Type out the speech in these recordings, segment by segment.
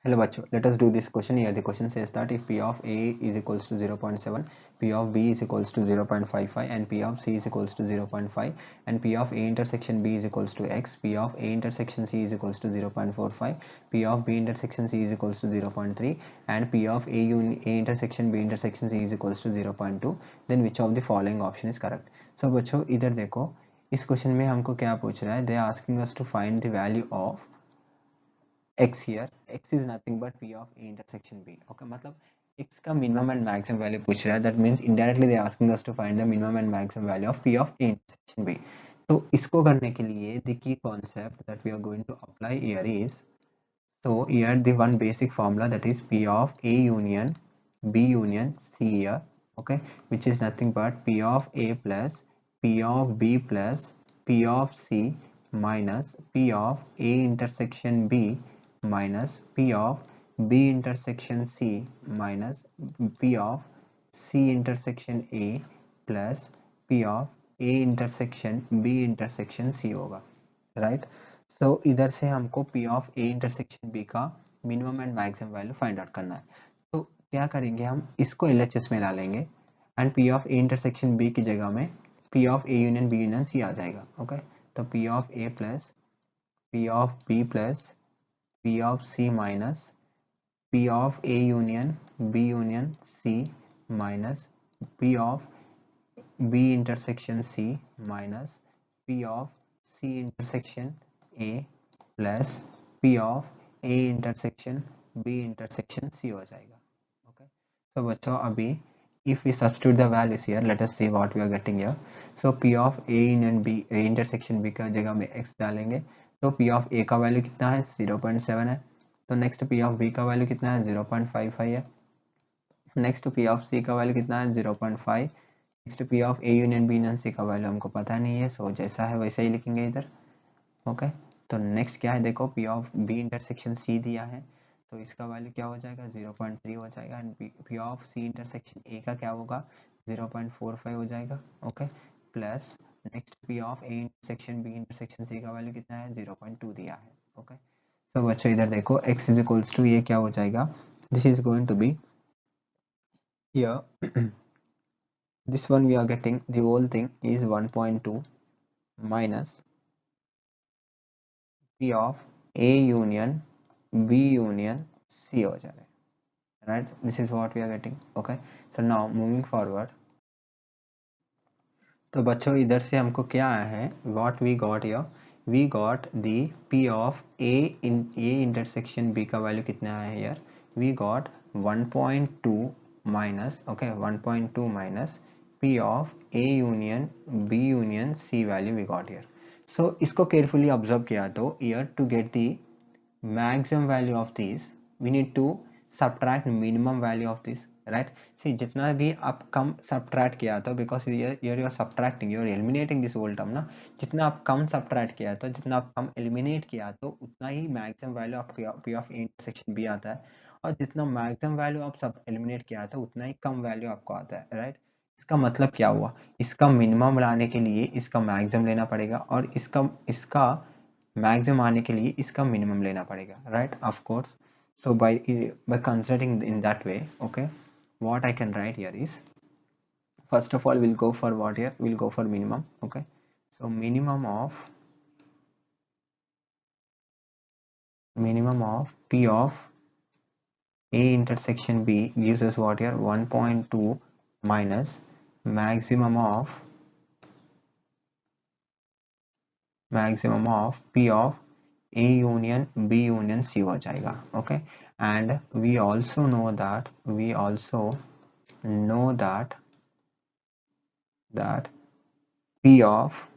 Hello बच्चों, let us do this question here. The question says that if P of A is equals to 0.7, P of B is equals to 0.55 and P of C is equals to 0.5 and P of A intersection B is equals to X, P of A intersection C is equals to 0.45, P of B intersection C is equals to 0.3 and P of A intersection B intersection C is equals to 0.2, then which of the following option is correct? So बच्चों इधर देखो, इस question में हमको क्या पूछ रहा है? They are asking us to find the value of x here. X is nothing but P of A intersection B. Okay, मतलब x का minimum and maximum value पूछ रहा है. That means indirectly they are asking us to find the minimum and maximum value of P of A intersection B. तो इसको करने के लिए the key concept that we are going to apply here is, so here the one basic formula, that is P of A union B union C here, okay, which is nothing but P of A plus P of B plus P of C minus P of A intersection B minus P of B intersection C minus P of C intersection A plus P of A intersection B intersection C होगा, right? सो इधर से हमको P of A intersection B का minimum and maximum value find out करना है. तो क्या करेंगे, हम इसको LHS में डालेंगे and P of A intersection B की जगह में P of A union B union C आ जाएगा. ओके, तो P of A plus P of B plus P of C minus P of A union B union C minus P of B intersection C minus P of C intersection A plus P of A intersection B intersection C हो जाएगा. Okay, so बच्चों अभी if we substitute the values here, let us see what we are getting here. So P of A union B A intersection B का जगह में x डालेंगे, तो P of A का वैल्यू कितना है? 0.7 है. तो नेक्स्ट P of B का वैल्यू कितना है? 0.55 है. नेक्स्ट P of C का वैल्यू कितना है? 0.5. Next P of A union B union C का वैल्यू हमको पता नहीं है, सो जैसा है वैसा ही लिखेंगे इधर. ओके, तो नेक्स्ट क्या है, देखो P of B intersection C दिया है, तो इसका वैल्यू क्या हो जाएगा? 0.3 हो जाएगा. And P of C intersection A का क्या होगा? 0.45 हो जाएगा. Okay, plus next P of A intersection B intersection C का वैल्यू कितना है? 0.2 दिया है. ओके, तो बच्चों इधर देखो x इज इक्वल्स टू, ये क्या हो जाएगा? This is going to be here this one we are getting, the whole thing is 1.2 minus P of A union B union C हो जाएगा, right? This is what we are getting. Okay, so now moving forward, तो बच्चों इधर से हमको क्या आया है? what we got here, we got the P of A in A intersection B का वैल्यू कितना आया है? here we got 1.2 minus, okay, 1.2 minus P of A union B union C value we got here. So इसको carefully observe किया तो here to get the maximum value of this we need to subtract minimum value of this, right? See, जितना भी आप कम subtract किया तो because here you are subtracting, you are eliminating this whole term ना, जितना आप कम subtract किया तो, जितना आप कम eliminate किया तो उतना ही maximum value of P of A intersection B आता है, और जितना maximum value आप सब eliminate किया तो उतना ही कम value आपको आता है, right? इसका मतलब क्या हुआ? इसका मिनिमम लाने के लिए इसका मैक्सिमम लेना पड़ेगा, और इसका मैक्सिमम आने के लिए इसका मिनिमम लेना पड़ेगा, right? Of course. So by considering in that way, okay, what I can write here is, first of all we'll go for what here? We'll go for minimum. Okay, so minimum of P of A intersection B gives us what here? 1.2 minus maximum of P of A union B union C हो जाएगा. Okay, and we also know that P of,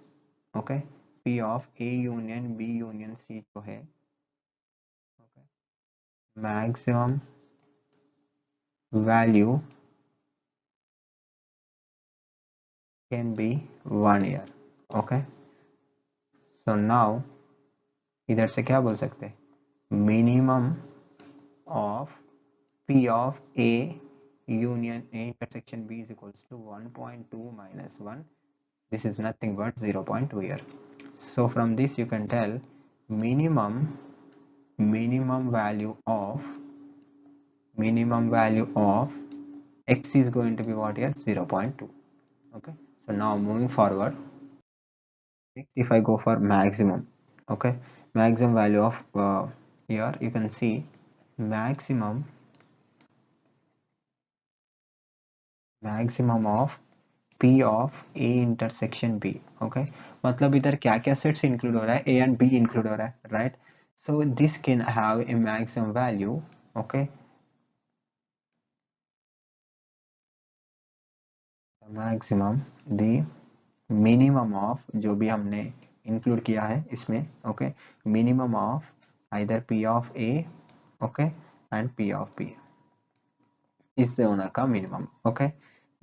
okay, P of A union B union C जो है, okay, maximum value can be 1 year. Okay, so now इधर से क्या बोल सकते हैं? Minimum of P of A union A intersection B is equals to 1.2 minus 1. This is nothing but 0.2 year. So from this you can tell minimum minimum value of x is going to be what here? 0.2. Okay, so now moving forward, next if I go for maximum, okay, maximum value of here you can see maximum of P of A intersection B. Okay, मतलब इधर क्या क्या sets include हो रहा है? A and B include हो रहा है, right? So this can have a maximum value. Okay, maximum the minimum of जो भी हमने इंक्लूड किया है इसमें, okay, minimum of either P of A, okay, and P of B, इस दोनों का मिनिमम. ओके,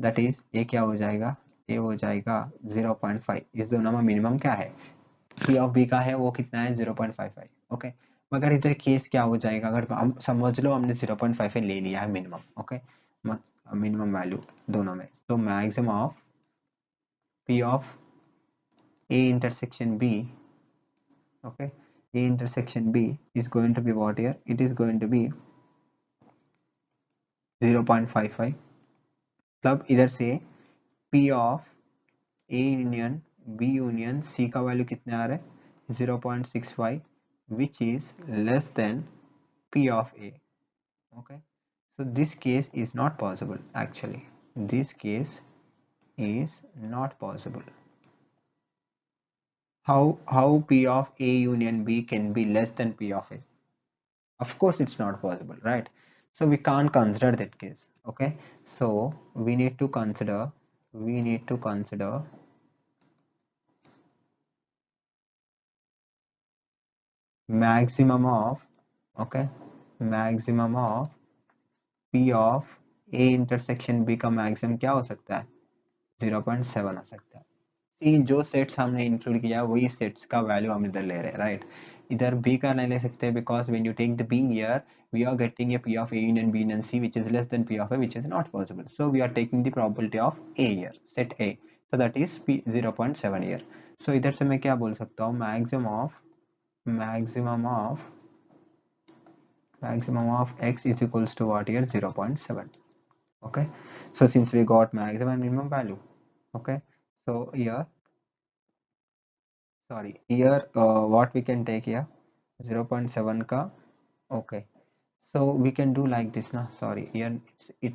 दैट इज ये क्या हो जाएगा? ये हो जाएगा 0.5. इस दोनों में मिनिमम क्या है? P ऑफ B का है वो कितना है? 0.55. ओके, मगर इधर केस क्या हो जाएगा? अगर हम समझ लो हमने 0.55 ले लिया है मिनिमम. ओके, मिनिमम वैल्यू दोनों में, तो maximum of P of A intersection B, okay, A intersection B is going to be what here? It is going to be 0.55. मतलब इधर से P of A union B union C का value कितने आ रहा है? 0.65, which is less than P of A. Okay, so this case is not possible. Actually, this case is not possible. How P of A union B can be less than P of A? Of course it's not possible, right? So we can't consider that case. Okay, so we need to consider maximum of, okay, maximum of P of A intersection B का maximum क्या हो सकता है? 0.7 हो सकता है. सी जो sets हमने इंक्लूड किया वही सेट्स का वैल्यू हम इधर ले रहे हैं, राइट? इधर बी का नहीं ले सकते because when you take the B here we are getting a P of A union B union C which is less than P of A, which is not possible. So we are taking the probability of A here, set A. So that is P 0.7 here. So इधर से मैं क्या बोल सकता हूँ? maximum of x is equals to what here? 0.7. Okay, so since we got maximum and minimum value, okay, so here, sorry, here what we can take here? 0.7 ka. Okay, so we can do like this now. Sorry, here it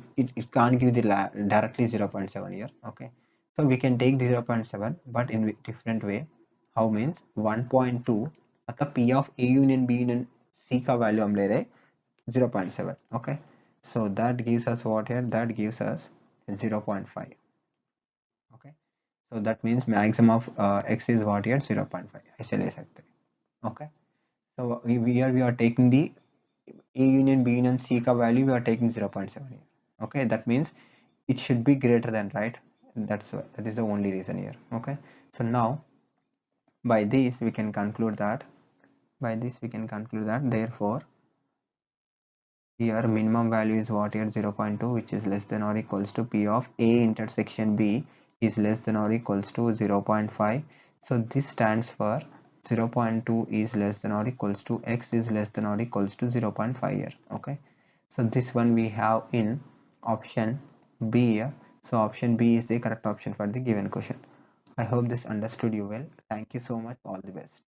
can't give the directly 0.7 here. Okay, so we can take the 0.7 but in different way. How means 1.2 मतलब P of A union B union C का value हम ले रहे 0.7. Okay, so that gives us what here? That gives us 0.5. Okay, so that means maximum of x is what here? 0.5. ऐसे ले सकते हैं. Okay, so here we are taking the A union B union C का value we are taking 0.7 here. Okay, that means it should be greater than, right? That is the only reason here. Okay, so now by this we can conclude that therefore here minimum value is what here? 0.2, which is less than or equals to P of A intersection B is less than or equals to 0.5. So this stands for 0.2 is less than or equals to x is less than or equals to 0.5 here. Okay, so this one we have in option B here. So option B is the correct option for the given question. I hope this understood you well. Thank you so much. All the best.